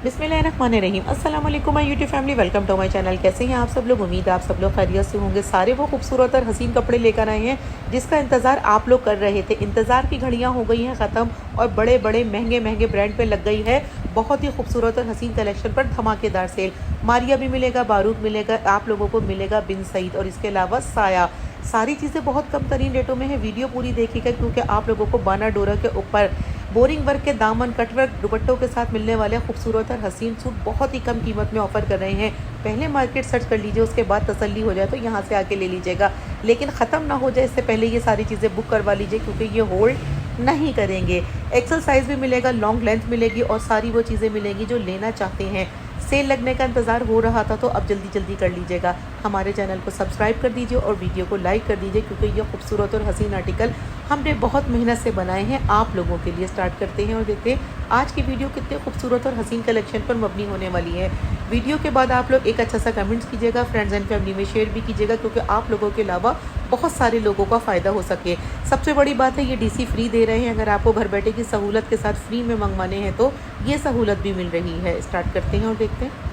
बिस्मिल्लाहिर्रहमानिर्रहीम। अस्सलाम वालेकुम my YouTube family, welcome to my channel. कैसे हैं आप सब लोग? उम्मीद है आप सब लोग खैरियत से होंगे। सारे वो खूबसूरत और हसीन कपड़े लेकर आए हैं जिसका इंतज़ार आप लोग कर रहे थे। इंतज़ार की घड़ियां हो गई हैं ख़त्म और बड़े बड़े महंगे महंगे ब्रांड पे लग गई है बहुत ही खूबसूरत और हसीन कलेक्शन पर धमाकेदार सेल। मारिया भी मिलेगा, बारूद मिलेगा, आप लोगों को मिलेगा बिन सईद और इसके अलावा साया। सारी चीज़ें बहुत कम तरीन रेटों में है। वीडियो पूरी देखिएगा क्योंकि आप लोगों को बाना डोरा के ऊपर बोरिंग वर्क के दामन, कटवर्क, दुपट्टों के साथ मिलने वाले खूबसूरत और हसीन सूट बहुत ही कम कीमत में ऑफर कर रहे हैं। पहले मार्केट सर्च कर लीजिए, उसके बाद तसल्ली हो जाए तो यहाँ से आके ले लीजिएगा, लेकिन ख़त्म ना हो जाए इससे पहले ये सारी चीज़ें बुक करवा लीजिए क्योंकि ये होल्ड नहीं करेंगे। एक्सल साइज़ भी मिलेगा, लॉन्ग लेंथ मिलेगी और सारी वो चीज़ें मिलेंगी जो लेना चाहते हैं। सेल लगने का इंतज़ार हो रहा था तो अब जल्दी जल्दी कर लीजिएगा। हमारे चैनल को सब्सक्राइब कर दीजिए और वीडियो को लाइक कर दीजिए क्योंकि ये खूबसूरत और हसीन आर्टिकल हमने बहुत मेहनत से बनाए हैं आप लोगों के लिए। स्टार्ट करते हैं और देखते हैं आज की वीडियो कितने खूबसूरत और हसीन कलेक्शन पर मबनी होने वाली है। वीडियो के बाद आप लोग एक अच्छा सा कमेंट्स कीजिएगा, फ्रेंड्स एंड फैमिली में शेयर भी कीजिएगा क्योंकि आप लोगों के अलावा बहुत सारे लोगों का फ़ायदा हो सके। सबसे बड़ी बात है ये डीसी फ्री दे रहे हैं। अगर आपको घर बैठे की सहूलत के साथ फ्री में मंगवाने हैं तो ये सहूलत भी मिल रही है। स्टार्ट करते हैं और देखते हैं।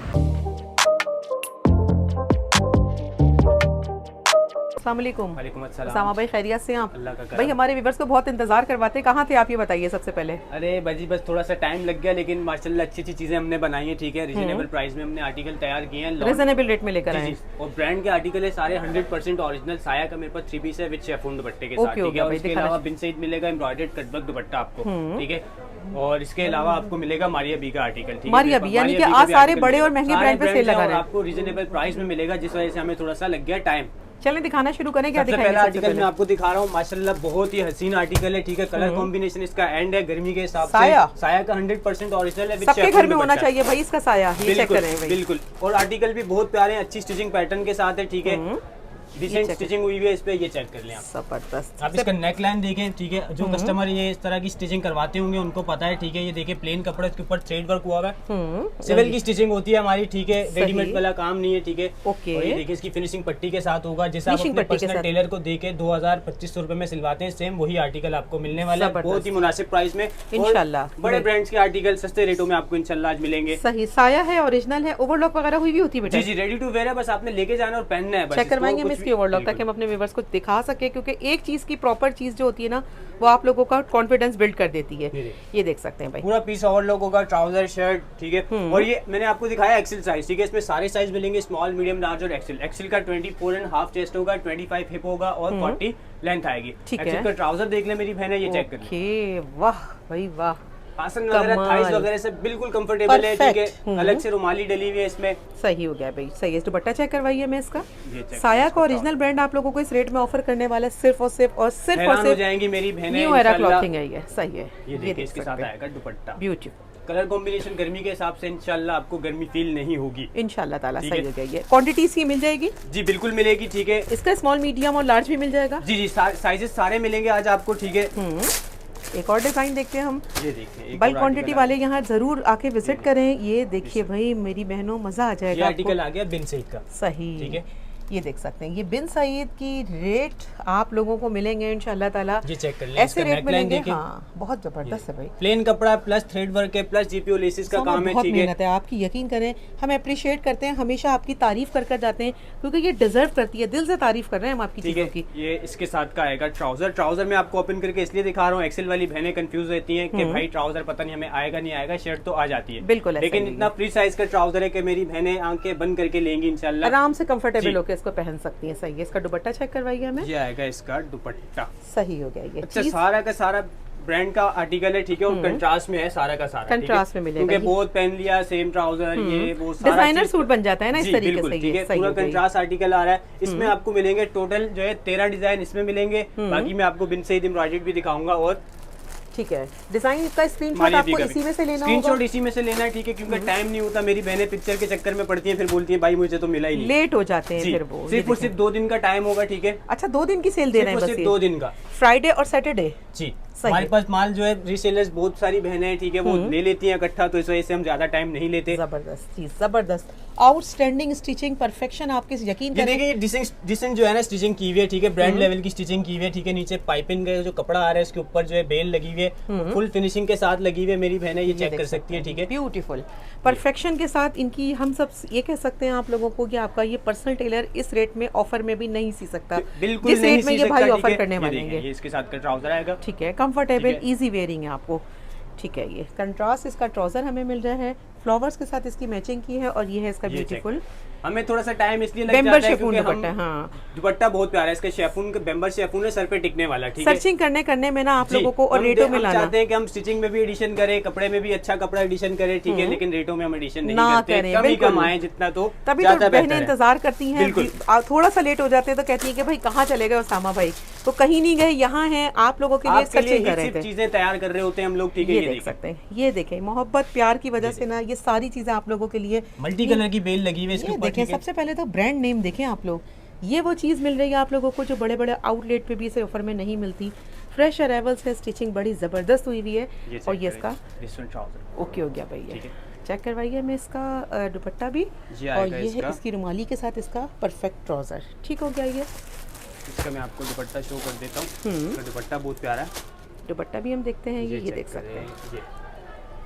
वालेकुम अस्सलाम। सामा भाई खैरियत से हैं आप? अल्लाह का करम। भाई हमारे व्यूवर्स को बहुत इंतजार करवाते हैं, कहाँ थे आप ये बताइए सबसे पहले। अरे बाजी बस थोड़ा सा टाइम लग गया लेकिन माशाल्लाह अच्छी अच्छी चीजें हमने बनाई हैं। ठीक है, रिजनेबल प्राइस में हमने आर्टिकल तैयार किए हैं, रिजनेबल रेट में लेकर आए हैं। और ब्रांड के आर्टिकल है सारे 100% ओरिजिनल। साया का मेरे पास 3 पीस है विद शेफून दुपट्टे के साथ। ठीक है, और इसके अलावा बिन सईद मिलेगा, एम्ब्रॉयडर्ड कटवर्क दुपट्टा आपको। ठीक है, और इसके अलावा आपको मिलेगा मारिया बी का आर्टिकल। ठीक है, मारिया बी यानी कि आज सारे बड़े और महंगे ब्रांड पे सेल लगा रहे हैं। आपको रिजनेबल प्राइस में मिलेगा जिस वजह से हमें थोड़ा सा लग गया टाइम। चलें दिखाना शुरू करें। क्या सबसे पहला आर्टिकल मैं आपको दिखा रहा हूँ, माशाल्लाह बहुत ही हसीन आर्टिकल है। ठीक है, कलर कॉम्बिनेशन इसका एंड है गर्मी के हिसाब से। साया का 100% ओरिजिनल है, सबके घर में होना चाहिए भाई इसका साया। ये चेक करें भाई, बिल्कुल। और आर्टिकल भी बहुत प्यारे हैं, अच्छी स्टिचिंग पैटर्न के साथ है। ठीक है, डिसेंट स्टिचिंग हुई है इस पे, ये चेक कर लें आप। जबरदस्त। आप इसका नेक लाइन देखें। ठीक है, जो कस्टमर ये इस तरह की स्टिचिंग करवाते होंगे उनको पता है। ठीक है, ये देखिए प्लेन कपड़ा, इसके ऊपर थ्रेड वर्क हुआ है। सिविल की स्टिचिंग होती है हमारी। ठीक है, रेडीमेड वाला काम नहीं है। ठीक है, और ये देखिए इसकी फिनिशिंग पट्टी के साथ होगा। जैसे आप अपने पर्सनल टेलर को देके 2000-2500 रुपए में सिलवाते हैं, सेम वही आर्टिकल आपको मिलने वाला है बहुत ही मुनासिब प्राइस में। इंशाल्लाह बड़े ब्रांड्स के आर्टिकल सस्ते रेटों में आपको इंशाल्लाह आज मिलेंगे। सही साया है, ओरिजिनल है, ओवरलॉक वगैरह हुई भी होती है बेटा? जी, रेडी टू वेयर है, बस आपने लेके जाना और पहनना है। चेक करवाएंगे हम इसकी ओवरलॉक ताकि हम अपने व्यूअर्स को दिखा सके क्योंकि एक चीज की प्रॉपर चीज जो होती है ना वो आप लोगों का कॉन्फिडेंस बिल्ड कर देती है। ये देख सकते हैं भाई, पूरा पीस ओवरलॉक होगा, ट्राउजर, शर्ट। ठीक है, और ये मैंने आपको दिखाया एक्सेल साइज। ठीक है, इसमें सारे साइज मिलेंगे, स्मॉल, मीडियम, लार्ज और एक्सेल। एक्सेल का 24.5 चेस्ट होगा, 25 हिप होगा और 40 लेंथ आएगी। एक्सेल का ट्राउजर देख ले मेरी बहन है, ये चेक कर ले। वाह भाई वाह, आसन वगैरह, थाइस वगैरह से बिल्कुल कंफर्टेबल है। ठीक है, अलग से रुमाली डली हुई है इसमें। सही हो गया भाई, सही है। दुपट्टा चेक करवाइए मैं इसका। साया का ओरिजिनल ब्रांड आप लोगों को इस रेट में ऑफर करने वाला है सिर्फ और सिर्फ हो जाएंगी मेरी बहनें। न्यू एरा क्लॉथिंग है ये, सही है। ये देखिए इसके साथ आएगा दुपट्टा, ब्यूटीफुल कलर कॉम्बिनेशन गर्मी के हिसाब से इंशाल्लाह आपको गर्मी फील नहीं होगी इंशाल्लाह ताला। सही हो गया। ये क्वांटिटीज की मिल जाएगी? जी बिल्कुल मिलेगी। ठीक है, इसका स्मॉल, मीडियम और लार्ज भी मिल जाएगा? जी, साइजेस सारे मिलेंगे आज आपको। ठीक है, एक और डिजाइन देखते हैं हम। ये देखिए, बल्क क्वांटिटी वाले यहाँ जरूर आके विजिट करें। ये देखिए भाई मेरी बहनों, मजा आ जाएगा। ये आर्टिकल आ गया बिन सईद का। सही, ठीक है, ये देख सकते हैं। ये बिन सईद की रेट आप लोगों को मिलेंगे इंशाल्लाह ताला। ये चेक कर लें, ऐसे रेट मिलेंगे। हाँ, बहुत जबरदस्त है भाई। प्लेन कपड़ा प्लस थ्रेड वर्क है प्लस जीपीओ लेसिस का काम है। बहुत मेहनत है आपकी, यकीन करें। हम अप्रिशिएट करते हैं, हमेशा आपकी तारीफ कर जाते हैं क्योंकि ये डिजर्व करती है। दिल से तारीफ कर रहे हैं हम आपकी चीजों की। ये इसके साथ का आएगा ट्राउजर। ट्राउजर में आपको ओपन करके इसलिए दिखा रहा हूँ, एक्सेल वाली बहनें कंफ्यूज रहती हैं कि भाई ट्राउजर पता नहीं हमें आएगा नहीं आएगा। शर्ट तो आ जाती है बिल्कुल, लेकिन इतना फ्री साइज का ट्राउजर है कि मेरी बहनें आंखें बंद करके लेंगी इंशाल्लाह, आराम से कंफर्टेबल होकर इसको पहन सकती हैं। सही है। इसका दुपट्टा चेक करवाइए हमें। ये आएगा इसका दुपट्टा। सही हो गया। ये अच्छा, सारा का सारा ब्रांड का आर्टिकल है। ठीक है, और कंट्रास्ट में है सारा का सारा। कंट्रास्ट में मिलेगा क्योंकि बहुत पहन लिया सेम ट्राउजर, ये वो सारा डिजाइनर सूट बन जाता है ना इस तरीके से। ठीक है, पूरा कंट्रास्ट आर्टिकल आ रहा है। इसमें आपको मिलेंगे टोटल जो है 13 डिजाइन इसमें मिलेंगे। बाकी मैं आपको बिन सईद एम्ब्रॉयडर्ड भी दिखाऊंगा। और ठीक है, डिजाइन का स्क्रीनशॉट आपको इसी में से लेना होगा। स्क्रीनशॉट इसी में से लेना है। ठीक है, क्योंकि टाइम नहीं होता। मेरी बहनें पिक्चर के चक्कर में पड़ती हैं, फिर बोलती हैं भाई मुझे तो मिला ही नहीं, लेट हो जाते हैं फिर वो। सिर्फ और सिर्फ 2 दिन का टाइम होगा। ठीक है, अच्छा 2 दिन की सेल दे रहे हैं बस? 2 दिन का, फ्राइडे और सैटरडे। जी हमारे पास माल जो है रीसेलर्स बहुत सारी बहनें हैं, ठीक है, वो ले लेती हैं इकट्ठा, तो इस वजह से हम ज्यादा टाइम नहीं लेते। जबरदस्त चीज, जबरदस्त आउटस्टैंडिंग स्टिचिंग, परफेक्शन। आपके यकीन करें, देखिए डिसेंट जो है ना स्टिचिंग की हुई है, ठीक है, ब्रांड लेवल की स्टिचिंग की हुई है, ठीक है, नीचे पाइपिंग का जो कपड़ा आ रहा है उसके ऊपर जो है बेल लगी हुई है, फुल फिनिशिंग के साथ लगी हुई है, मेरी बहनें ये चेक कर सकती है, ठीक है, ब्यूटीफुल परफेक्शन के साथ इनकी। हम सब ये कह सकते हैं आप लोगों को कि आपका ये पर्सनल टेलर इस रेट में ऑफर में भी नहीं सी सकता, बिल्कुल जिस नहीं रेट में सी ये भाई सकता, ऑफर ठीक है, करने वाले हैं। ये इसके साथ का ट्राउजर आएगा, ठीक है, कंफर्टेबल इजी वेयरिंग है आपको, ठीक है। ये कंट्रास्ट इसका ट्राउजर हमें मिल रहा है, फ्लावर्स के साथ इसकी मैचिंग की है, और ये है इसका ब्यूटीफुल। हमें थोड़ा सा टाइम इसलिए लग जाता है क्योंकि हम दुपट्टा बहुत प्यारा है इसका, शेफून का बेम्बर शेफून है, सर पे टिकने वाला, ठीक है। सर्चिंग करने में ना आप लोगों को और रेटों में लाना, चाहते हैं कि हम स्टिचिंग में भी एडिशन करें, कपड़े में भी अच्छा कपड़ा एडिशन करें, ठीक है, लेकिन रेटों में हम एडिशन नहीं करते, कम ही कम आए जितना, तो तभी तो बहनें इंतजार करती हैं। थोड़ा सा लेट हो जाते हैं तो कहती है कि भाई कहाँ चले गए उसामा भाई, तो कहीं नहीं गए, यहाँ हैं आप लोगों के लिए सर्चिंग कर रहे थे, चीजें तैयार कर रहे होते हैं हम लोग, ठीक है, ये देख सकते हैं, ये देखें मोहब्बत प्यार की वजह से ना ये सारी चीजें आप लोगों के लिए। मल्टी कलर की बेल लगी हुई है इसके ऊपर, देखें, सबसे पहले तो ब्रांड नेम देखें आप लोग, ये वो चीज़ मिल रही है आप लोगों को जो बड़े बड़े आउटलेट पे भी इसे ऑफर में नहीं मिलती। फ्रेश अराइवल्स है, स्टिचिंग बड़ी ज़बरदस्त हुई हुई है, और ये इसका ओके हो गया भैया, चेक करवाइए मैं इसका दुपट्टा भी, और ये है इसकी रुमाली के साथ इसका परफेक्ट ट्राउजर, ठीक हो गया। ये इसका मैं आपको दुपट्टा शो कर देता हूँ, दुपट्टा बहुत प्यारा है, दुपट्टा भी हम देखते हैं, ये देख सकते हैं,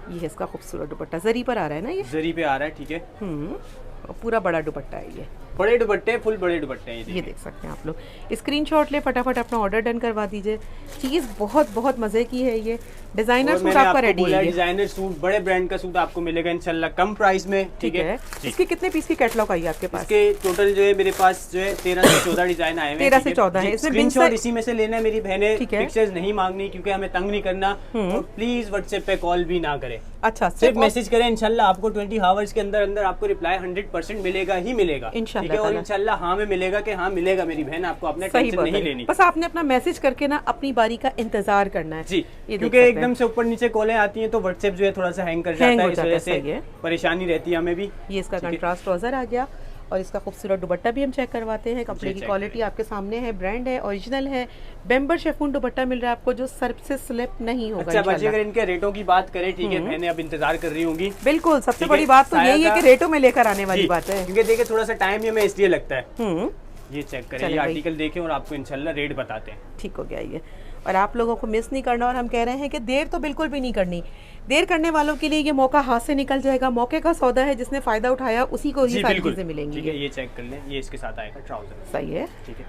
ये है इसका खूबसूरत दुपट्टा, जरी पर आ रहा है ना, ये जरी पे आ रहा है, ठीक है, पूरा बड़ा दुपट्टा है, ये बड़े दुपट्टे, फुल बड़े दुपट्टे हैं, ये देख सकते हैं आप लोग। स्क्रीनशॉट ले, फटाफट अपना ऑर्डर डन करवा दीजिए। चीज़ बहुत बहुत मजे की है, ये डिजाइनर सूट आपका रेडी है, डिजाइनर सूट बड़े ब्रांड का सूट आपको मिलेगा इंशाल्लाह कम प्राइस में, ठीक है। इसके कितने पीस की कैटलॉग आई है आपके पास? इसके टोटल जो है मेरे पास जो है 13 से 14 डिजाइन आए हैं, 13 से 14 है, इसमें स्क्रीनशॉट इसी में से लेना है मेरी बहनें, पिक्चर्स नहीं मांगनी क्योंकि हमें तंग नहीं करना, और प्लीज व्हाट्सएप पे कॉल भी ना करें, अच्छा सिर्फ मैसेज करें, इंशाल्लाह आपको 20 आवर्स के अंदर अंदर आपको रिप्लाई 100% मिलेगा ही मिलेगा, ठीक है, और इंशाल्लाह हाँ में मिलेगा कि हाँ मिलेगा मेरी बहन, आपको अपने टेंशन नहीं लेनी, बस आपने अपना मैसेज करके ना अपनी बारी का इंतजार करना है जी, क्योंकि एकदम से ऊपर नीचे कॉलें आती हैं तो व्हाट्सएप जो है थोड़ा सा हैंग कर जाता है, इस वजह से परेशानी रहती है हमें भी। ये इसका कंट्रास्ट ट्राउजर आ गया, और इसका खूबसूरत दुपट्टा भी हम चेक करवाते हैं, कपड़े की क्वालिटी आपके सामने है, ब्रांड है, ओरिजिनल है, बेम्बर शेफून दुपट्टा मिल रहा है आपको जो सर से स्लिप नहीं होगा। अच्छा बच्चे, अगर इनके रेटों की बात करें, ठीक है, मैंने अब इंतजार कर रही होंगी, बिल्कुल सबसे बड़ी बात तो यही है कि रेटों में लेकर आने वाली बात है, क्योंकि देखिए थोड़ा सा टाइम हमें इसलिए लगता है। ये चेक करें, ये आर्टिकल देखें और आपको इंशाल्लाह रेट बताते हैं, ठीक हो गया ये, और आप लोगों को मिस नहीं करना, और हम कह रहे हैं कि देर तो बिल्कुल भी नहीं करनी, देर करने वालों के लिए ये मौका हाथ से निकल जाएगा, मौके का सौदा है, जिसने फायदा उठाया उसी को ही सारी चीजें मिलेंगी, ठीक है। ये चेक कर लें, ये इसके साथ आएगा ट्राउजर, सही है, ठीक है,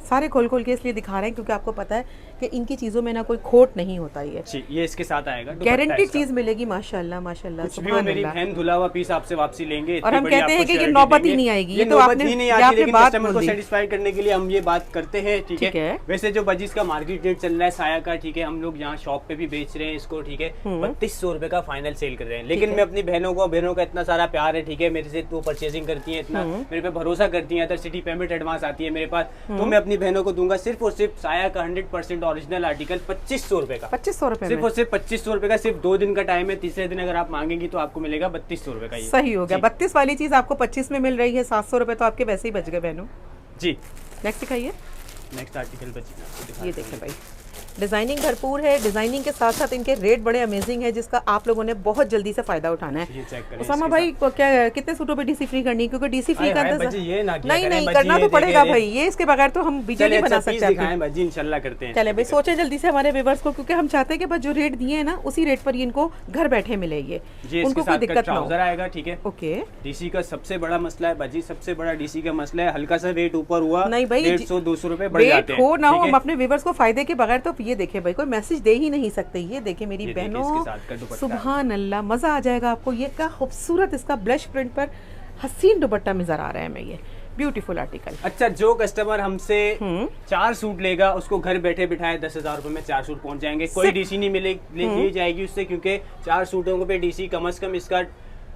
सारे खोल खोल के इसलिए दिखा रहे हैं क्योंकि आपको पता है कि इनकी चीजों में ना कोई खोट नहीं होता, ये इसके साथ आएगा, गारंटीड चीज मिलेगी, माशाल्लाह माशाल्लाह, सुभान मेरी बहन धुला हुआ पीस आपसे वापसी लेंगे, और हम कहते हैं कि ये नौबत ही नहीं आएगी, ये तो आपने नहीं आती, लेकिन कस्टमर को सेटिस्फाई करने के लिए हम ये बात करते हैं, ठीक है। वैसे जो बजीज का मार्केट रेट चल रहा है साया का, ठीक है, हम लोग यहाँ शॉप पे भी बेच रहे हैं इसको, ठीक है, 3200 रुपए का फाइनल सेल कर रहे हैं, लेकिन मैं अपनी बहनों का इतना सारा प्यार है, ठीक है, मेरे से तो परचेसिंग करती है, इतना मेरे पे भरोसा करती है, अदर सिटी पेमेंट एडवांस आती है मेरे पास, तो मैं अपनी बहनों को दूंगा सिर्फ और सिर्फ साया का 100% ओरिजिनल आर्टिकल 2500 रुपए का, 2500 रुपए सिर्फ और सिर्फ 2500 रुपए का, सिर्फ 2 दिन का टाइम है, तीसरे दिन अगर आप मांगेंगी तो आपको मिलेगा 3200 रुपए का। ये सही हो गया, 32 वाली चीज आपको 25 में मिल रही है, 700 रुपए तो आपके वैसे ही बच गए बहनों जी। नेक्स्ट दिखाइए, नेक्स्ट आर्टिकल बची, ये देखें भाई, डिजाइनिंग भरपूर है, डिजाइनिंग के साथ साथ इनके रेट बड़े अमेजिंग है, जिसका आप लोगों ने बहुत जल्दी से फायदा उठाना है। उसामा भाई को क्या कितने सूटों पे डीसी फ्री करनी है, क्योंकि डीसी फ्री का नहीं करना तो पड़ेगा भाई, ये इसके बगैर तो हम वीडियो नहीं बना सकते, इंशाल्लाह करते हैं। चले भाई सोचे जल्दी से हमारे व्यूअर्स को, क्योंकि हम चाहते हैं कि बस जो रेट दिए हैं ना उसी रेट पर इनको घर बैठे मिलेगे, उनको कोई दिक्कत ना हो, आएगा, ठीक है। ओके, डीसी का सबसे बड़ा मसला है बाजी, सबसे बड़ा डीसी का मसला है, हल्का सा रेट ऊपर हुआ नहीं भाई, 150-200 रुपए बढ़ जाते हैं, हो ना हो, हम अपने व्यूअर्स को फायदे के बगैर तो ये देखे भाई कोई मैसेज दे ही नहीं सकते। ये देखे मेरी बहनों, सुभान अल्लाह, मजा आ जाएगा आपको। ये क्या खूबसूरत इसका ब्लश प्रिंट पर हसीन दुपट्टा नजर आ रहा है, मैं ये ब्यूटीफुल आर्टिकल। अच्छा, जो कस्टमर हमसे 4 सूट लेगा उसको घर बैठे बिठाए 10,000 रुपए में 4 सूट पहुंच जाएंगे, कोई डीसी नहीं मिलेगी जाएगी उससे, क्योंकि 4 सूटों पे डीसी कम से कम इसका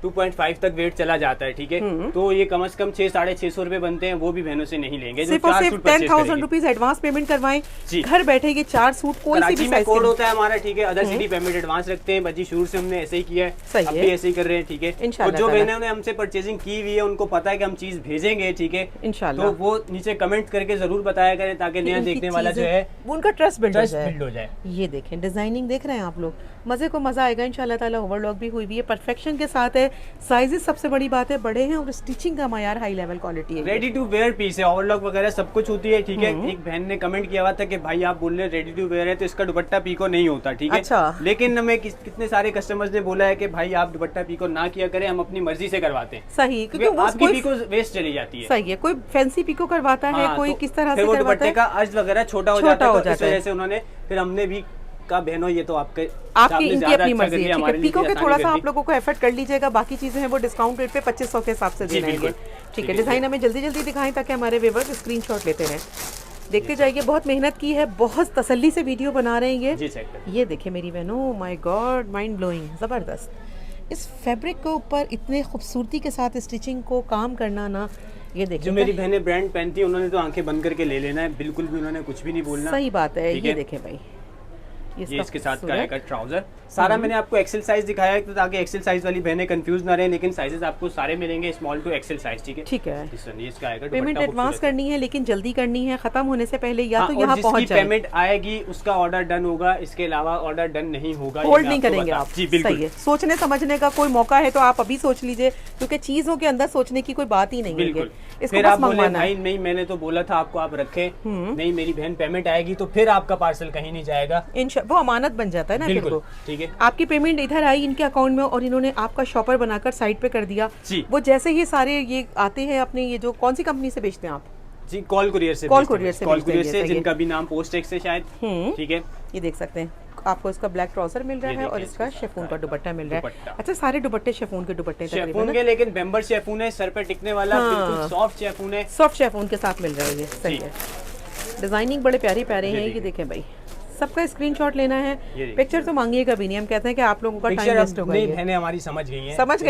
2.5 तक वेट चला जाता है, ठीक है। तो ये कम से कम 600-650 रुपए बनते हैं, वो भी बहनों से नहीं लेंगे। सिर्फ और सिर्फ 10,000 रुपीज एडवांस पेमेंट करवाएं, घर बैठे ये 4 सूट कोई सी भी साइज कोड होता है हमारा, ठीक है। अदर सिटी पेमेंट एडवांस रखते हैं बजी, शुरू से हमने ऐसे ही किया है, अब भी ऐसे ही कर रहे हैं, ठीक है। तो जो बहनें ने हमसे परचेजिंग की हुई है उनको पता है कि हम चीज भेजेंगे, ठीक है इंशाल्लाह। तो वो नीचे कमेंट करके जरूर बताया करें ताकि नया देखने वाला जो है उनका ट्रस्ट बिल्ड हो जाए। ये देखें डिजाइनिंग देख रहे हैं आप लोग, मजे को मजा आएगा इंशाल्लाह ताला। ओवरलॉक भी हुई है, परफेक्शन के साथ है, साइजेस सबसे बड़ी बात है बड़े हैं और स्टिचिंग का मायार हाई लेवल क्वालिटी है। रेडी टू वेयर पीस है, ओवरलॉक वगैरह सब कुछ होती है, ठीक है। एक बहन ने कमेंट किया हुआ था कि भाई आप बोल रहे रेडी टू वेयर है तो इसका दुपट्टा पीको नहीं होता, ठीक है। अच्छा। लेकिन हमें कितने सारे कस्टमर्स ने बोला है कि भाई आप दुपट्टा पीको ना किया करें, हम अपनी मर्जी से करवाते हैं। सही, क्योंकि आपकी पीको वेस्ट चली जाती है। सही है, कोई फैंसी पीको करवाता है, कोई किस तरह से करवाता है, दुपट्टे का अर्ज वगैरह छोटा हो जाता है, इस वजह से उन्होंने फिर हमने भी कहा बहनों ये तो आपकी इनकी अपनी मर्जी है, ठीक है। पीको के थोड़ा सा आप लोगों को एफर्ट कर लीजिएगा, बाकी चीजें हैं वो डिस्काउंट रेट पे 2500 के हिसाब से दे देंगे, ठीक है। डिजाइन हमें जल्दी जल्दी दिखाएं ताकि हमारे व्यूअर्स स्क्रीनशॉट लेते रहें, देखते जाइए। बहुत मेहनत की है, बहुत तसल्ली से वीडियो बना रहे हैं ये देखिए मेरी बहनों, माय गॉड माइंड ब्लोइंग, जबरदस्त। इस फैब्रिक के ऊपर इतने खूबसूरती के साथ स्टिचिंग को काम करना ना, ये देखिए। जो मेरी बहनें ब्रांड पहनती है उन्होंने तो आंखें बंद करके ले लेना है, बिल्कुल भी उन्होंने कुछ भी नहीं बोलना। सही बात है, ये देखें भाई, ये इसके साथ का आएगा ट्राउजर। सारा मैंने आपको एक्सेल साइज दिखाया है तो ताकि एक्सेल साइज वाली बहनें कंफ्यूज ना रहे, लेकिन साइजेस आपको सारे मिलेंगे स्मॉल टू एक्सेल साइज, ठीक है। ठीक है, ये इसका आएगा। पेमेंट एडवांस करनी है लेकिन जल्दी करनी है, खत्म होने से पहले या तो यहाँ पहुंच जाए। पेमेंट आएगी उसका ऑर्डर डन होगा, इसके अलावा ऑर्डर डन नहीं होगा, होल्ड नहीं करेंगे आप। जी बिल्कुल। सही है, सोचने समझने का कोई मौका है तो आप अभी सोच लीजिए, क्योंकि चीजों के अंदर सोचने की कोई बात ही नहीं है। फिर आप बोले भाई नहीं मैंने तो बोला था आपको, आप रखे नहीं, मेरी बहन पेमेंट आएगी तो फिर आपका पार्सल कहीं नहीं जाएगा, वो अमानत बन जाता है ना। बिल्कुल, ठीक है। आपकी पेमेंट इधर आई इनके अकाउंट में और इन्होंने आपका शॉपर बनाकर साइड पे कर दिया, वो जैसे ही सारे ये आते हैं अपने, ये जो कौन सी कंपनी से बेचते हैं आप? जी कॉल कुरियर से, जिनका भी नाम पोस्ट एक्स से शायद, ठीक है। ये देख सकते हैं आपको इसका ब्लैक ट्राउजर मिल रहा है और इसका शेफून का दुपट्टा मिल रहा है। अच्छा, सारे दुपट्टे शेफून के दुपट्टे शेफून के, लेकिन बेम्बर शेफून है, सर पे टिकने वाला, बिल्कुल सॉफ्ट शेफून है, सॉफ्ट शेफून के साथ मिल रहा है। ये सही है, डिजाइनिंग बड़े प्यारे प्यारे हैं। ये देखें भाई, सबका स्क्रीनशॉट लेना है, पिक्चर तो मांगिएगा भी नहीं, हम कहते हैं कि आप लोगों का टाइम वेस्ट होगा। नहीं, बहनें हमारी समझ गई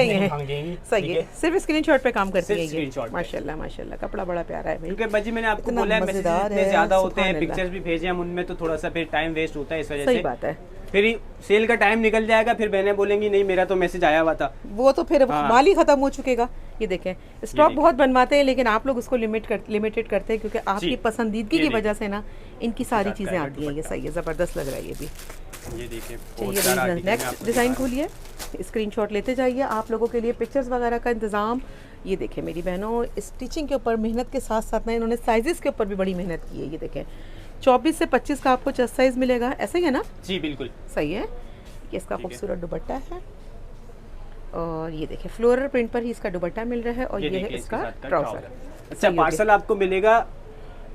हैं, सही है, सिर्फ स्क्रीनशॉट पे काम करती है। माशाल्लाह माशाल्लाह, कपड़ा बड़ा प्यारा है भाई। क्योंकि बजी मैंने आपको बोला है मैसेजेस इतने ज्यादा होते हैं, पिक्चर्स भी भेजे हम उनमें, तो थोड़ा सा फिर टाइम वेस्ट होता है, इस वजह से। सही बात है, फिर सेल का टाइम निकल जाएगा, फिर बहनें बोलेंगी नहीं मेरा तो मैसेज आया हुआ था, वो तो फिर माल ही खत्म हो चुकेगा। ये देखें, स्टॉक बहुत बनवाते हैं लेकिन आप लोग उसको लिमिटेड करते हैं, क्योंकि आपकी पसंदीदगी की वजह से ना इनकी सारी चीजें आती हैं। ये सही है, जबरदस्त लग रहा है ये भी। ये देखिए, नेक्स्ट डिजाइन खोलिए, स्क्रीनशॉट लेते जाइए। आप लोगों के लिए पिक्चर्स वगैरह का इंतजाम। ये देखें मेरी बहनों, स्टिचिंग के ऊपर मेहनत के साथ साथ ना इन्होंने साइजेस के ऊपर भी बड़ी मेहनत की है। ये देखें 24 से 25 का आपको चेस्ट साइज मिलेगा, ऐसे ही है ना? जी बिल्कुल सही है। ये इसका खूबसूरत दुपट्टा है और ये देखिए फ्लोरल प्रिंट पर ही इसका दुपट्टा मिल रहा है और ये है इसका ट्राउजर। अच्छा, पार्सल आपको मिलेगा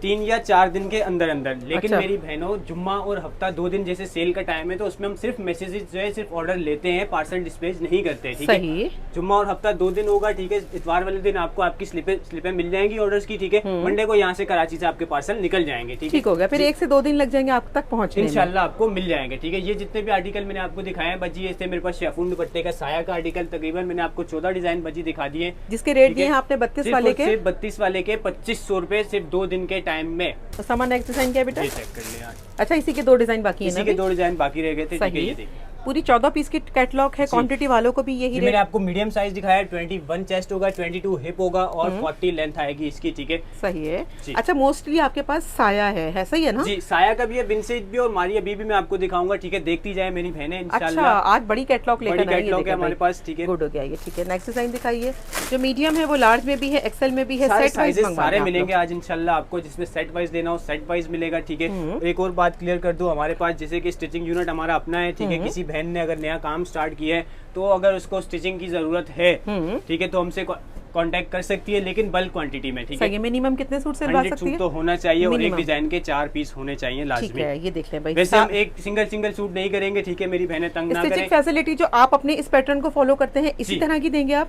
3 या 4 दिन के अंदर अंदर, लेकिन मेरी बहनों जुम्मा और हफ्ता 2 दिन जैसे सेल का टाइम है तो उसमें हम सिर्फ मैसेजेस जो है सिर्फ ऑर्डर लेते हैं, पार्सल डिस्पैच नहीं करते, ठीक है। जुम्मा और हफ्ता 2 दिन होगा, ठीक है। इतवार वाले दिन आपको आपकी स्लिपें मिल जाएंगी ऑर्डर्स की, ठीक है। मंडे को यहाँ से कराची से आपके पार्सल निकल जाएंगे, ठीक हो गया। फिर 1 से 2 दिन लग जाएंगे आप तक पहुँचने में, इंशाल्लाह आपको मिल जाएंगे, ठीक है। ये जितने भी आर्टिकल मैंने आपको दिखाए हैं बजी, ये मेरे पास शेफून दुपट्टे का साया का आर्टिकल तकरीबन मैंने आपको 14 डिजाइन बजी दिखा दिए, जिसके रेट दिए आपने 32 वाले के, सिर्फ 32 वाले के 2500 रुपए सिर्फ 2 दिन के टाइम में। सामान नेक्स्ट डिजाइन क्या बेटा? चेक कर लिया। अच्छा, इसी के 2 डिजाइन बाकी हैं ना? इसी के 2 डिजाइन बाकी रह गए थे, ठीक है। ये देखिए पूरी 14 पीस की कैटलॉग है, क्वांटिटी वालों को भी यही मैंने आपको मीडियम साइज दिखाया है। 21 चेस्ट होगा, 22 हिप होगा और 40 लेंथ आएगी इसकी, ठीक है। सही है। अच्छा, मोस्टली आपके पास साया है सही है ना? जी, साया का भी है, बिनसेज भी और मारी अभी भी मैं आपको दिखाऊंगा, ठीक है। देखती जाए मेरी बहनें इंशाल्लाह। अच्छा, आज बड़ी कैटलॉग लेकर आई है हमारे पास, ठीक है। गुड हो गया ये, ठीक है। नेक्स्ट डिजाइन दिखाइए। जो मीडियम है वो लार्ज में भी है, एक्सेल में भी है, सेट वाइज सारे मिलेंगे आज इंशाल्लाह आपको। जिसमें सेट वाइज लेना हो सेट वाइज मिलेगा, ठीक है। एक और बात क्लियर कर दूं, हमारे पास जैसे कि स्टिचिंग यूनिट हमारा अपना है, ठीक है। किसी बहन ने अगर नया काम स्टार्ट किया है तो अगर उसको स्टिचिंग की जरूरत है, ठीक है, तो हमसे कांटेक्ट कर सकती है, लेकिन बल्क क्वांटिटी में, ठीक है। मिनिमम कितने सूट सिलवा सकती है? 100 सूट तो होना चाहिए और एक डिजाइन के 4 पीस होने चाहिए लाजमी। ये देख लें भाई, वैसे हम एक सिंगल सूट नहीं करेंगे, ठीक है। मेरी बहनें तंग ना करें। फैसिलिटी जो आप अपने इस पैटर्न को फॉलो करते हैं इसी तरह की देंगे आप?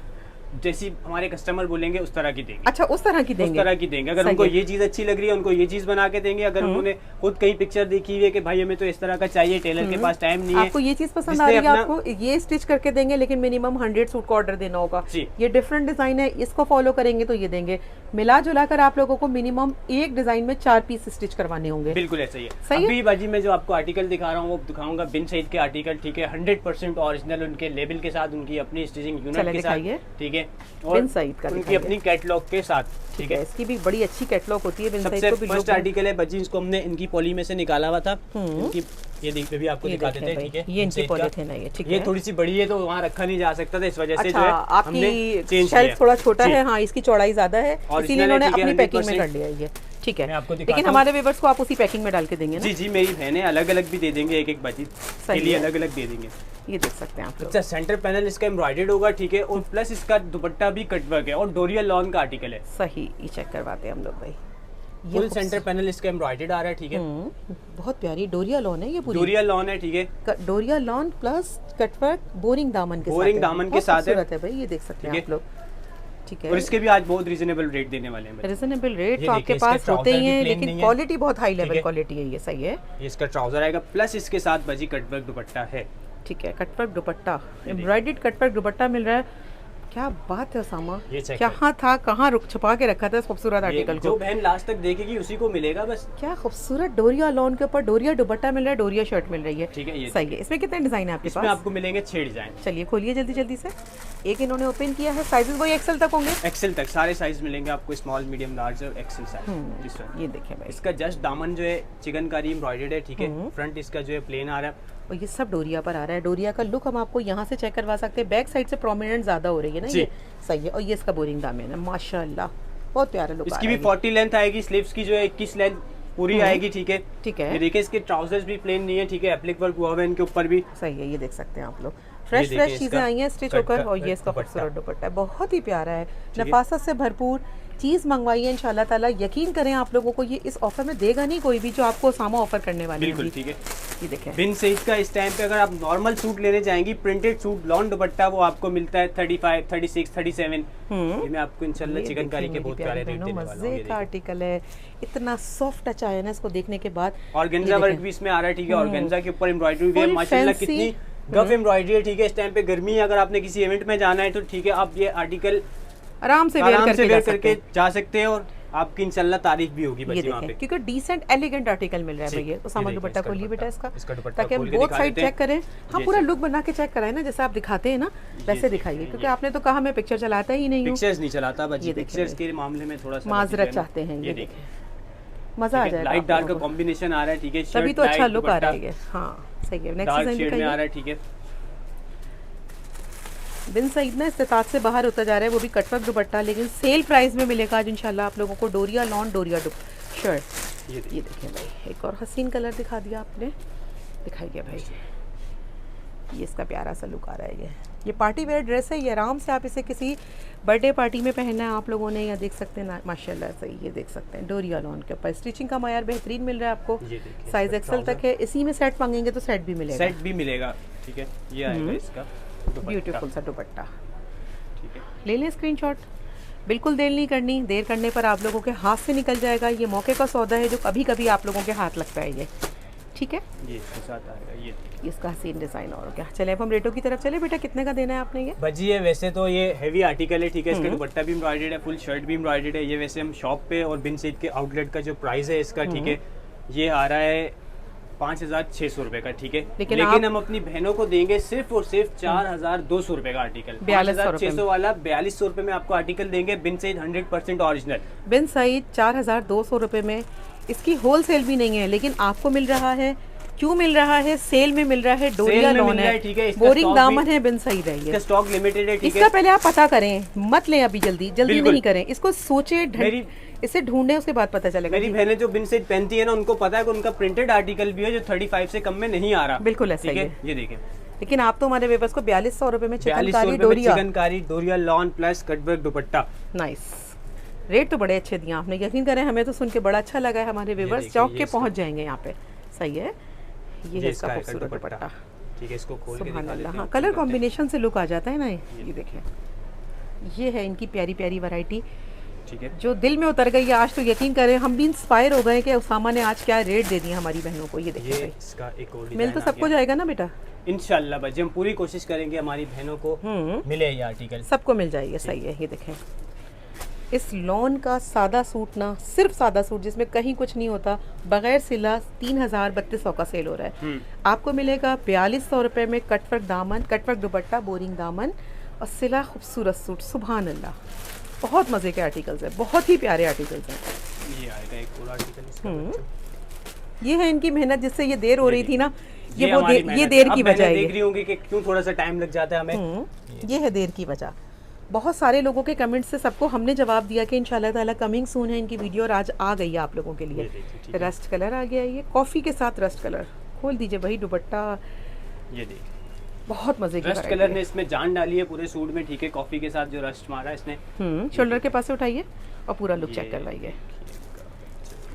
जैसी हमारे कस्टमर बोलेंगे उस तरह की देंगे। अच्छा, उस तरह की देंगे, उस तरह की देंगे। अगर उनको ये चीज अच्छी लग रही है उनको ये चीज बना के देंगे। अगर उन्होंने खुद कहीं पिक्चर देखी हुई है कि भाई हमें तो इस तरह का चाहिए, टेलर के पास टाइम नहीं है, आपको ये चीज पसंद आ रही है, आपको ये स्टिच करके देंगे, लेकिन मिनिमम 100 सूट का ऑर्डर देना होगा। ये डिफरेंट डिजाइन है, इसको फॉलो करेंगे तो ये देंगे। मिला जुला कर आप लोगों को मिनिमम एक डिजाइन में 4 पीस स्टिच करवाने होंगे। बिल्कुल ऐसा ही है। सही अभी बाजी मैं जो आपको आर्टिकल दिखा रहा हूँ वो दिखाऊंगा बिन सईद के आर्टिकल, ठीक है, 100% ओरिजिनल, उनके लेबल के साथ, उनकी अपनी स्टिचिंग यूनिट के साथ, ठीक है, और उनकी अपनी कैटलॉग के साथ, ठीक है। इसकी भी बड़ी अच्छी कैटलॉग होती है। सबसे फर्स्ट आर्टिकल है बजी, इसको हमने इनकी पॉली में से निकाला हुआ था। इनकी ये देखिए भी आपको दिखा देते हैं, ठीक है, ये इनकी पॉलीथिन है, ठीक है। ये थोड़ी सी बड़ी है तो वहाँ रखा नहीं जा सकता था, इस वजह से जो है आपकी शेल्फ थोड़ा छोटा है, हाँ, इसकी चौड़ाई ज्यादा है, इसीलिए इन्होंने अपनी पैकिंग में कर लिया है ये, ठीक है। लेकिन हमारे व्यूअर्स को आप उसी पैकिंग में डाल के देंगे ना? जी जी, मेरी बहनें अलग अलग भी दे देंगे, एक एक बाजी के लिए अलग अलग दे देंगे। ये देख सकते हैं आप। अच्छा, सेंटर पैनल इसका एम्ब्रॉयडर्ड होगा, ठीक है, और प्लस इसका दुपट्टा भी कटवर्क है और डोरिया लॉन का आर्टिकल है। सही, ये चेक करवाते हैं हम लोग भाई। फुल सेंटर पैनल इसका एम्ब्रॉयडर्ड आ रहा है, ठीक है। बहुत प्यारी डोरिया लॉन है, ये पूरी डोरिया लॉन है, ठीक है, डोरिया लॉन प्लस कटवर्क बोरिंग दामन के साथ, बोरिंग दामन के साथ है भाई। ये देख सकते हैं आप लोग, ठीक है। और इसके भी आज बहुत रीजनेबल रेट देने वाले हैं। रीजनेबल रेट तो आपके पास होते ही हैं, लेकिन क्वालिटी बहुत हाई लेवल क्वालिटी है, ये सही है। ये इसका ट्राउजर आएगा, प्लस इसके साथ बजी कटवर्क दुपट्टा है, ठीक है। Cutwork dupatta, embroidered cutwork dupatta मिल रहा है। क्या बात है सामा, कहाँ था, कहाँ रुक छुपा के रखा था इस खूबसूरत आर्टिकल को। जो बहन लास्ट तक देखेगी उसी को मिलेगा बस। क्या खूबसूरत डोरिया लॉन के ऊपर डोरिया दुपट्टा मिल रहा है, डोरिया शर्ट मिल रही है, ठीक है, ये सही है। इसमें कितने डिजाइन है आपके पास? इसमें आपको मिलेंगे 6 डिजाइन। चलिए खोलिए जल्दी जल्दी से। एक इन्होंने ओपन किया है, साइजेस वही एक्सेल तक होंगे? एक्सेल तक सारे साइज मिलेंगे आपको, स्मॉल, मीडियम, लार्ज और एक्सेल साइज। ये देखें भाई, इसका जस्ट दामन जो है चिकनकारी एम्ब्रॉयडर्ड है, ठीक है, फ्रंट इसका जो है प्लेन आ रहा है और ये सब डोरिया पर आ रहा है। डोरिया का लुक हम आपको यहाँ से चेक करवा सकते हैं, बैक साइड से प्रोमिनेंट ज्यादा हो रही है ना, ये सही है। और ये इसका बोरिंग दामन है, माशाल्लाह बहुत प्यारा लुक। इसकी भी 40 लेंथ आएगी, स्लीव्स की जो है 21 लेंथ पूरी आएगी, ठीक है, ठीक है। ये देखिए इसके ट्राउजर्स भी प्लेन नहीं है, ठीक है, एप्लिक वर्क हुआ है इनके ऊपर भी, सही है। ये देख सकते हैं आप लोग, फ्रेश चीजें आई हैं स्टिच होकर। और ये इसका खूबसूरत दुपट्टा है, बहुत ही प्यारा है, नफासत से भरपूर चीज मंगवाई है इंशाल्लाह ताला। यकीन करें आप लोगों को ये इस ऑफर में देगा नहीं कोई भी, जो आपको सामा ऑफर करने वाली है। बिल्कुल, ठीक है। ये देखें बिन सईद का इस टाइम पे अगर आप नॉर्मल सूट लेने जाएंगी, प्रिंटेड सूट लॉन दुपट्टा, वो आपको मिलता है 35, 36, 37। ये मैं आपको इंशाल्लाह चिकनकारी के बहुत प्यारे रेट देने वाला हूं। मजे का आर्टिकल है, इतना सॉफ्ट टच आया ना इसको देखने के बाद। ऑर्गेन्जा वर्क भी इसमें आ रहा है, ठीक है, ऑर्गेन्जा के ऊपर एम्ब्रॉयडरी भी है, माशाल्लाह कितनी गफ एम्ब्रॉयडरी है, ठीक है। इस टाइम पे गर्मी है, अगर आपने किसी इवेंट में जाना है तो ठीक है, आप ये आर्टिकल आराम से वेयर करके जा सकते हैं और आपकी इंशाल्लाह तारीफ भी होगी बच्चे वहाँ पे, क्योंकि डिसेंट एलिगेंट आर्टिकल मिल रहा है भैया। तो सामान दुपट्टा खोलिए बेटा इसका, ताकि हम खोल के बोथ दिखा साइड देते हैं। चेक करें। हम पूरा लुक बना के चेक कराएं ना, जैसे आप दिखाते हैं ना वैसे दिखाइए, क्योंकि आपने तो कहा मैं पिक्चर चलाता ही नहीं हूँ। पिक्चर्स नहीं चलाता बच्चे, पिक्चर्स के मामले में थोड़ा सा माजरत चाहते हैं। ये देखिए मजा आ जाएगा, लाइट डार्क का कॉम्बिनेशन आ रहा है, ठीक है, तभी तो अच्छा लुक आ रहा है। हाँ सही है। नेक्स्ट डिजाइन शेड में आ रहा है, ठीक है। बिन सईद ना इस्तेताद से बाहर होता जा रहा है, वो भी कटवर्क दुपट्टा, लेकिन सेल प्राइस में मिलेगा आज इंशाल्लाह आप लोगों को। डोरिया लॉन डोरिया शर्ट, ये देखिए भाई, एक और हसीन कलर दिखा दिया आपने, दिखाइए भाई। ये इसका प्यारा सा लुक आ रहा है। ये पार्टी वेयर ड्रेस है, ये आराम से आप इसे किसी बर्थडे पार्टी में पहनना है आप लोगों ने, या देख सकते हैं माशाल्लाह सही। ये देख सकते हैं डोरिया लॉन के ऊपर स्टिचिंग का मायार बेहतरीन मिल रहा है आपको, साइज एक्सेल तक है। इसी में सेट मांगेंगे तो सेट भी मिलेगा, सेट भी मिलेगा, ठीक है। ये आएगा इसका ब्यूटीफुल सा दुपट्टा, ठीक है। ले लें स्क्रीनशॉट, बिल्कुल देर नहीं करनी, देर करने पर आप लोगों के हाथ से निकल जाएगा। ये मौके का सौदा है जो कभी कभी आप लोगों के हाथ लगता है, ये ठीक है। ये इसके साथ आएगा, ये इसका हसीन डिजाइन और क्या। चले अब हम रेटों की तरफ चले। बेटा कितने का देना है आपने ये? बजी है वैसे तो ये हैवी आर्टिकल है, ठीक है, इसका दुपट्टा भी एम्ब्रॉयडर्ड है, फुल शर्ट भी एम्ब्रॉयडर्ड है। ये वैसे हम शॉप पे और बिन सईद के आउटलेट का जो प्राइस है इसका, ठीक है, ये आ रहा है 5,600 रुपए का, ठीक है। लेकिन हम अपनी बहनों को देंगे सिर्फ और सिर्फ 4,200 रुपए का आर्टिकल। 5,600 वाला 4,200 रुपए में आपको आर्टिकल देंगे, बिन सईद 100% ओरिजिनल। बिन सईद 4,200 रुपए में, इसकी होलसेल भी नहीं है, लेकिन आपको मिल रहा है। क्यों मिल रहा है? सेल में मिल रहा है, डोरिया लॉन है, ठीक है, बोरिंग दामन है, बिन सईद है। इसका स्टॉक लिमिटेड है, ठीक है। इसका पहले आप पता करें, मत लें अभी, जल्दी नहीं करें इसको, सोचे इसे ढूंढे, उसके बाद पता चलेगा। मेरी बहनें जो बिन सईद पहनती है ना, उनको पता है कि उनका प्रिंटेड आर्टिकल भी है जो 35 से कम में नहीं आ रहा। बिल्कुल ऐसा ही है। ये देखें, लेकिन आप तो हमारे वेबर्स को 4,200 रुपए में चिकनकारी डोरिया लॉन प्लस कटवर्क दुपट्टा। नाइस, रेट तो बड़े अच्छे दिए आपने, यकीन करें हमें तो सुन के बड़ा अच्छा लगा है। हमारे वेबर्स चौक के पहुंच जाएंगे यहाँ पे, सही है। ये है इसका खूबसूरत दुपट्टा, ठीक है, इसको खोल के दिखा देते हैं। हाँ, कलर कॉम्बिनेशन से लुक आ जाता है ना। ये देखिए ये है इनकी प्यारी प्यारी वैरायटी, ठीक है, जो दिल में उतर गई है। आज तो यकीन करें हम भी इंस्पायर हो गए कि उसामा ने आज क्या रेट दे दिए हमारी बहनों को। ये देखिए ये भाई, इसका एक और मिल तो सबको जाएगा ना बेटा, इंशाल्लाह बाजी। हम पूरी कोशिश करेंगे हमारी बहनों को मिले ये आर्टिकल, सबको मिल जाएगी। सही है। ये देखें इस लॉन का सादा सूट ना, सिर्फ सादा सूट जिसमें कहीं कुछ नहीं होता, बगैर सिला 3000-3200 का सेल हो रहा है। आपको मिलेगा 4200 रुपये में कटवर्क दामन, कटवर्क दुपट्टा, बोरिंग दामन और सिला खूबसूरत सूट। सुभान अल्लाह, बहुत मज़े के आर्टिकल्स हैं, बहुत ही प्यारे आर्टिकल्स हैं। ये आएगा एक और आर्टिकल इसका। ये है इनकी मेहनत, जिससे ये देर हो रही थी ना, ये ये देर की वजह है। देख रही होंगी कि क्यों थोड़ा सा टाइम लग जाता है हमें, ये है देर की वजह। बहुत सारे लोगों के कमेंट्स से सबको हमने जवाब दिया कि इंशाल्लाह ताला कमिंग सून है इनकी वीडियो, और आज आ गई है आप लोगों के लिए। रस्ट कलर आ गया, ये कॉफ़ी के साथ रस्ट कलर। खोल दीजिए भाई दुपट्टा, ये देखिए बहुत मजे की रस्ट कलर ने इसमें जान डाली है पूरे सूट में, ठीक है। कॉफी के साथ जो रस्ट मारा इसने। शोल्डर के पास से उठाइए और पूरा लुक चेक करवाइए।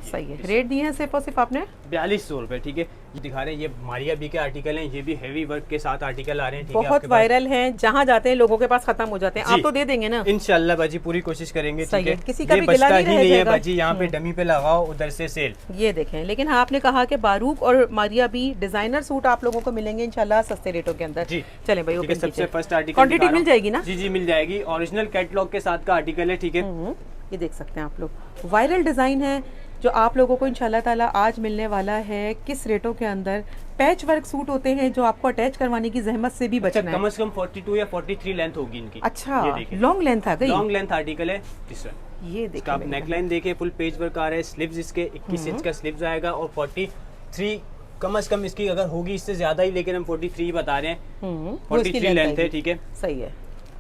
सही है। रेट दिए हैं सिर्फ और सिर्फ आपने 4200 रुपए, ठीक है। ये दिखा रहे हैं, ये मारिया बी के आर्टिकल हैं, ये भी हेवी वर्क के साथ आर्टिकल आ रहे हैं, ठीक है। बहुत वायरल हैं, जहाँ जाते हैं लोगों के पास खत्म हो जाते हैं। आप तो दे देंगे ना इंशाल्लाह बाजी, पूरी कोशिश करेंगे, ठीक है। किसी का भी गिला नहीं है बाजी, यहाँ पे डमी पे लगाओ, उधर से सेल। ये देखें, लेकिन आपने कहा कि बारूक और मारिया बी डिजाइनर सूट आप लोगों को मिलेंगे इंशाल्लाह सस्ते रेटों के अंदर। चले भाई, ओपन सबसे फर्स्ट आर्टिकल क्वांटिटी मिल जाएगी ना? जी मिल जाएगी। ओरिजिनल कैटलॉग के साथ का आर्टिकल है, ठीक है। ये देख सकते हैं आप लोग, वायरल डिजाइन है जो आप लोगों को इंशाल्लाह ताला आज मिलने वाला है। किस रेटों के अंदर? पैच वर्क सूट होते हैं जो आपको अटैच करवाने की जहमत से भी बचना है। कम से कम 42 या 43 लेंथ होगी इनकी। अच्छा, लॉन्ग लेंथ आ गई। लॉन्ग लेंथ आर्टिकल है तीसरा। ये देखिए, आप नेकलाइन देखिए, फुल पेज वर्क आ रहा है। स्लीव्स इसके 21 इंच का स्लीव्स आएगा और 43 कम से कम इसकी अगर होगी, इससे ज्यादा ही, लेकिन हम 43 बता रहे हैं। 43 लेंथ है, ठीक है। सही है।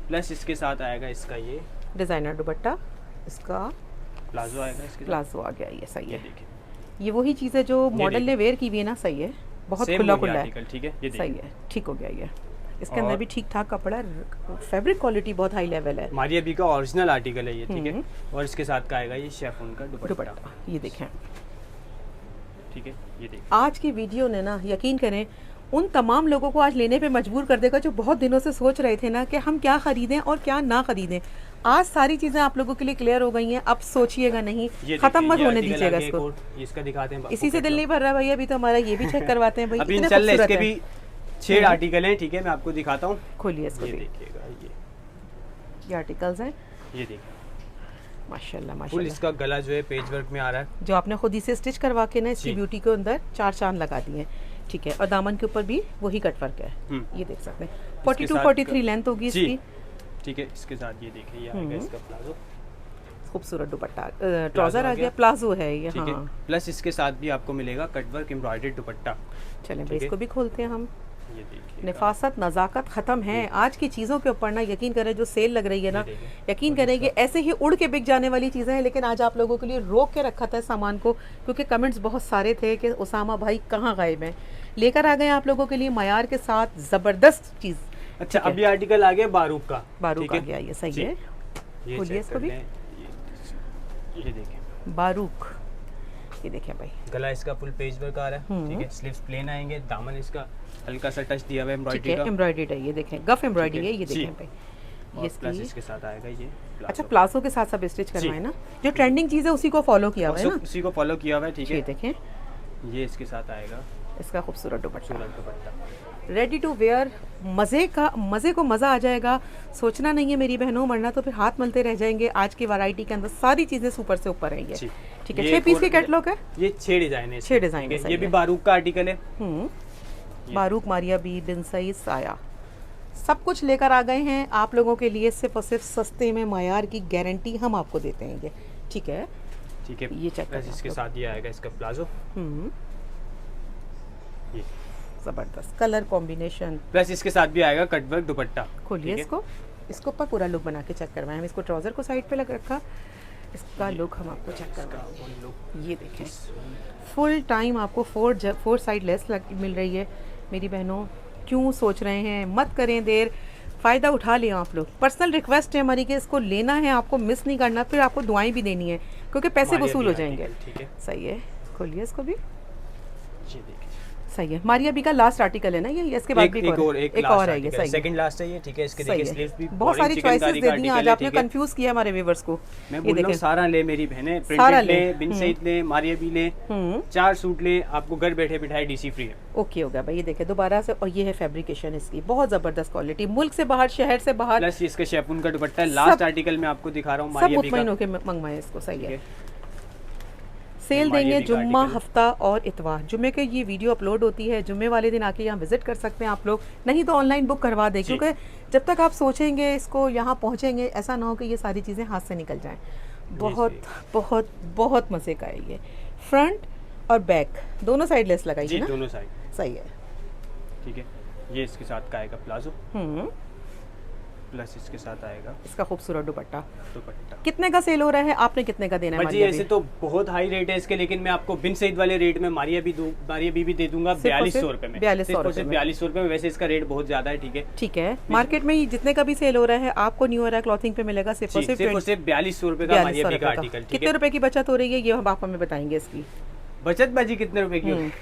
प्लस इसके साथ आएगा इसका ये डिजाइनर दुपट्टा, इसका प्लाजो आएगा, इसके प्लाजो आ गया। ये सही है। देखिए ये वही चीज़ है जो मॉडल ने वेयर की हुई है ना। सही है, बहुत खुला खुला है, ठीक है। ये सही है, ठीक हो गया। ये इसके अंदर भी ठीक ठाक कपड़ा, फैब्रिक क्वालिटी बहुत हाई लेवल है। मारिया बी का ओरिजिनल आर्टिकल है ये, ठीक है। और इसके साथ का आएगा ये शिफॉन का दुपट्टा। ये देखें, ठीक है। ये देखिए, आज की वीडियो ने ना, यकीन करें, उन तमाम लोगों को आज लेने पे मजबूर कर देगा जो बहुत दिनों से सोच रहे थे ना कि हम क्या खरीदें और क्या ना खरीदें। आज सारी चीजें आप लोगों के लिए क्लियर हो गई हैं। अब सोचिएगा नहीं, खत्म मत होने दीजिएगा इसको। इसका दिखाते हैं, इसी से दिल नहीं भर रहा भाई, अभी तो हमारा ये भी चेक करवाते हैं भाई। अभी इंशाल्लाह इसके भी 6 आर्टिकल हैं, ठीक है। मैं आपको दिखाता हूँ, खोलिए इसको, देखिएगा। ये आर्टिकल्स हैं, ये देखिए माशाल्लाह फुल माशाल्लाह। इसका गला जो है पेज वर्क में आ रहा है, जो आपने खुद ही से स्टिच करवा के ना इसकी ब्यूटी के अंदर 4 चांद लगा दिए हैं, ठीक है। और दामन के ऊपर भी वही कट वर्क है, ये देख सकते हैं। 42-43 लेंथ होगी इसकी, ठीक है। इसके साथ ये देखिए, ये आएगा इसका प्लाजो, खूबसूरत दुपट्टा, ट्राउजर आ गया, प्लाजो है ये, ठीक है। प्लस इसके साथ भी आपको मिलेगा कट वर्क एम्ब्रॉयडर्ड दुपट्टा। चलें भाई, इसको भी खोलते हैं हम। ये देखिए, नफासत नज़ाकत ख़त्म है आज की चीज़ों के ऊपर ना। यकीन करें, जो सेल लग रही है ना, यकीन करें कि ऐसे ही उड़ के बिक जाने वाली चीज़ें हैं। लेकिन आज आप लोगों के लिए रोक के रखा था सामान को, क्योंकि कमेंट्स बहुत सारे थे कि उसामा भाई कहाँ गायब हैं। लेकर आ गए आप लोगों के लिए मयार के साथ ज़बरदस्त चीज़। अच्छा, अब ये आर्टिकल आ गया बारूक का, बारूक आ गया, ये सही है। खोलिए इसको भी, ये देखिए बारूक। ये देखिए भाई, गला इसका फुल पेज वर्क आ रहा है, ठीक है। स्लीव्स प्लेन आएंगे, दामन इसका हल्का सा टच दिया हुआ है एम्ब्रॉयडरी का, एम्ब्रॉयडरी है। ये देखें, गफ एम्ब्रॉयडरी है, ये देखें भाई। ये प्लस इसके साथ आएगा ये प्लाजो। अच्छा, प्लाजो के साथ सब स्टिच करवाए ना, जो ट्रेंडिंग चीज़ है उसी को फॉलो किया हुआ है ना, उसी को फॉलो किया हुआ है, ठीक है। ये देखें, ये इसके साथ आएगा इसका खूबसूरत दुपट्टा, रेडी टू वेयर। मज़े को मज़ा आ जाएगा। सोचना नहीं है मेरी बहनों, वरना तो फिर हाथ मलते रह जाएंगे। आज की वैरायटी के अंदर सारी चीज़ें सुपर से ऊपर रहेंगी, ठीक है। 6 पीस के कैटलॉग है, ये 6 डिजाइन है, 6 डिजाइन है। ये भी बारूक का आर्टिकल है, बारूक, मारिया बी, बिनसई, साया, सब कुछ लेकर आ गए हैं आप लोगों के लिए। सिर्फ और सिर्फ सस्ते में मयार की गारंटी हम आपको देते हैं, ठीक है। ठीक है, ये चेक करें, इसके साथ ये आएगा इसका प्लाजो, ये जबरदस्त कलर कॉम्बिनेशन। प्लस इसके साथ भी आएगा कट वर्क दुपट्टा। खोलिए इसको ऊपर पूरा लुक बना के चेक करवाएं। हम इसको ट्राउजर को साइड पे लग रखा, इसका लुक हम आपको चेक करवाएंगे। ये देखें, फुल टाइम आपको 4 साइड लेस मिल रही है। मेरी बहनों, क्यों सोच रहे हैं, मत करें देर, फ़ायदा उठा लें आप लोग। पर्सनल रिक्वेस्ट है हमारी कि इसको लेना है, आपको मिस नहीं करना, फिर आपको दुआएं भी देनी है, क्योंकि पैसे वसूल हो जाएंगे। ठीक है, सही है। खोलिए इसको भी, सही है। मारिया बी का लास्ट आर्टिकल है ना ये, इसके बाद भी एक और है ये, सही सेकंड लास्ट है ये, ठीक है। इसके देखिए स्लीव्स भी बहुत सारी चॉइसेस दे दी आज आपने, कंफ्यूज किया हमारे व्यूअर्स को। मैं बोल रहा हूं सारा ले मेरी बहनें, प्रिंटेड ले, बिन सईद ले, मारिया बी ले, 4 सूट ले, आपको घर बैठे बिठाए डीसी फ्री है। ओके हो गया भाई, ये देखिए दोबारा से, और ये है फैब्रिकेशन इसकी बहुत जबरदस्त क्वालिटी, मुल्क से बाहर, शहर से बाहर, प्लस इसका शेफून का दुपट्टा है। लास्ट आर्टिकल में आपको दिखा रहा हूँ मारिया बी का, सब मुतमईन होकर मंगवाएं इसको, सही है। सेल देंगे जुम्मा, हफ्ता और इतवार। जुम्मे के ये वीडियो अपलोड होती है, जुम्मे वाले दिन आके यहाँ विजिट कर सकते हैं आप लोग, नहीं तो ऑनलाइन बुक करवा दें, क्योंकि जब तक आप सोचेंगे इसको यहाँ पहुँचेंगे, ऐसा ना हो कि ये सारी चीज़ें हाथ से निकल जाएं। बहुत बहुत बहुत मज़े का है ये। फ्रंट और बैक दोनों साइड लेस लगाइए ना, दोनों साइड, सही है, ठीक है। ये इसके साथ का आएगा प्लाजो, प्लस इसके साथ आएगा इसका खूबसूरत दुपट्टा। दुपट्टा कितने का सेल हो रहा है, आपने कितने का देना है? जी ऐसे तो बहुत हाई रेट है इसके, लेकिन मैं आपको बिन सईद वाले रेट में मारिया बी दे दूंगा 4200 रुपए में, 4200 रुपए में। वैसे इसका रेट बहुत ज्यादा है, ठीक है, ठीक है। मार्केट में जितने का भी सेल हो रहा है आपको न्यू एरा क्लॉथिंग पे मिलेगा सिर्फ और सिर्फ 4200 रुपए का मारिया बी का आर्टिकल। कितने रुपए की बचत हो रही है ये आप हमें बताएंगे इसकी बचत बाजी कितने रुपए की?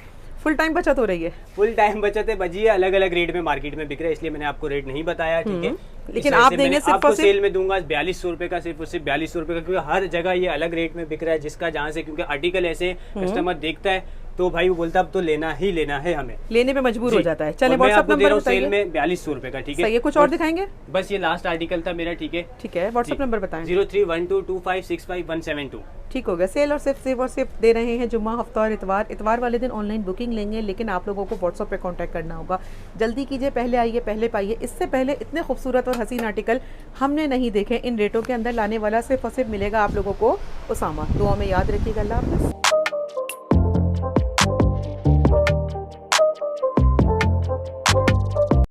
फुल टाइम बचत हो रही है, फुल टाइम बचत है बजी, अलग अलग रेट में मार्केट में बिक रहा है, इसलिए मैंने आपको रेट नहीं बताया, ठीक है। लेकिन आप देंगे सिर्फ आपको सेल में दूंगा 4200 रुपए का, सिर्फ और सिर्फ 4200 रुपए का, क्योंकि हर जगह ये अलग रेट में बिक रहा है, जिसका जहाँ से, क्योंकि आर्टिकल ऐसे कस्टमर देखता है तो भाई वो बोलता अब तो लेना ही लेना है, हमें लेने पे मजबूर हो जाता है। चले व्हाट्सएप नंबर बताइए। सेल में 4200 रुपए का, ठीक है। ये कुछ और दिखाएंगे? बस ये लास्ट आर्टिकल था मेरा, ठीक है, ठीक है। व्हाट्सएप नंबर बताएं। 03122565 ठीक हो गया। सेल और सिर्फ दे रहे हैं जुम्मा, हफ्ता और इतवार वाले दिन ऑनलाइन बुकिंग लेंगे, लेकिन आप लोगों को व्हाट्सएप पे कांटेक्ट करना होगा। जल्दी कीजिए, पहले आइए, पहले पाइए। इससे पहले इतने खूबसूरत और हसीन आर्टिकल हमने नहीं देखे इन रेटों के अंदर। लाने वाला सिर्फ और सिर्फ मिलेगा आप लोगों को उसामा। दुआ में याद रखिएगा। अल्लाह हाफ़िज़।